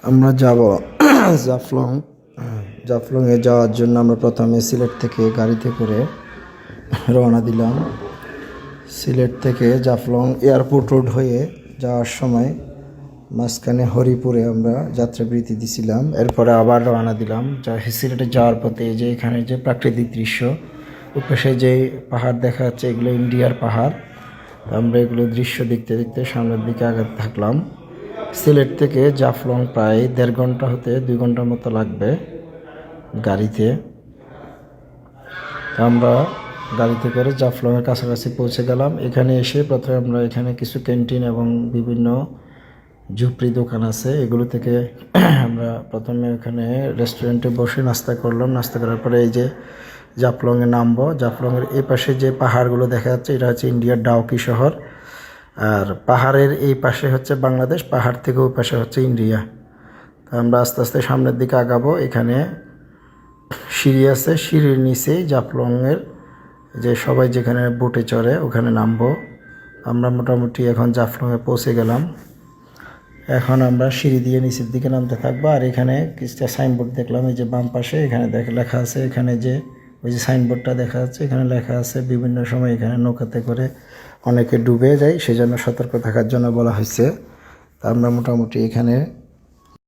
আমরা যাব জাফলং। জাফলংয়ে যাওয়ার জন্য আমরা প্রথমে সিলেট থেকে গাড়িতে করে রওনা দিলাম। সিলেট থেকে জাফলং এয়ারপোর্ট রোড হয়ে যাওয়ার সময় মাঝখানে হরিপুরে আমরা যাত্রাবিরতি দিছিলাম। এরপরে আবার রওনা দিলাম সিলেটে যাওয়ার পথে। যে এখানে যে প্রাকৃতিক দৃশ্য, ওপাশে যে পাহাড় দেখা যাচ্ছে, এগুলো ইন্ডিয়ার পাহাড়। আমরা এগুলো দৃশ্য দেখতে দেখতে সামনের দিকে আগাতে থাকলাম। সিলেট থেকে জাফলং প্রায় 1.5 ঘন্টা হতে 2 ঘন্টার মতো লাগবে গাড়িতে। আমরা গাড়িতে করে জাফলংয়ের কাছাকাছি পৌঁছে গেলাম। এখানে এসে প্রথমে আমরা এখানে কিছু ক্যান্টিন এবং বিভিন্ন ঝুপড়ি দোকান আছে, এগুলো থেকে আমরা প্রথমে এখানে রেস্টুরেন্টে বসে নাস্তা করলাম। নাস্তা করার পরে এই যে জাফলংয়ে নামবো। জাফলংয়ের এই পাশে যে পাহাড়গুলো দেখা যাচ্ছে, এটা হচ্ছে ইন্ডিয়ার ডাউকি শহর। আর পাহাড়ের এই পাশে হচ্ছে বাংলাদেশ, পাহাড় থেকে ওই পাশে হচ্ছে ইন্ডিয়া। তো আমরা আস্তে আস্তে সামনের দিকে আগাবো। এখানে সিঁড়ি আছে, সিঁড়ির নিচেই জাফলংয়ের যে সবাই যেখানে বোটে চড়ে ওখানে নামবো। আমরা মোটামুটি এখন জাফলংয়ে পৌঁছে গেলাম। এখন আমরা সিঁড়ি দিয়ে নিচের দিকে নামতে থাকবো। আর এখানে কিছুটা সাইনবোর্ড দেখলাম, এই যে বাম পাশে এখানে লেখা আছে, এখানে যে ওই যে সাইনবোর্ডটা দেখা যাচ্ছে, এখানে লেখা আছে বিভিন্ন সময় এখানে নৌকাতে করে অনেকে ডুবে যায়, সেজন্য সতর্ক থাকার জন্য বলা হয়েছে। তা আমরা মোটামুটি এখানে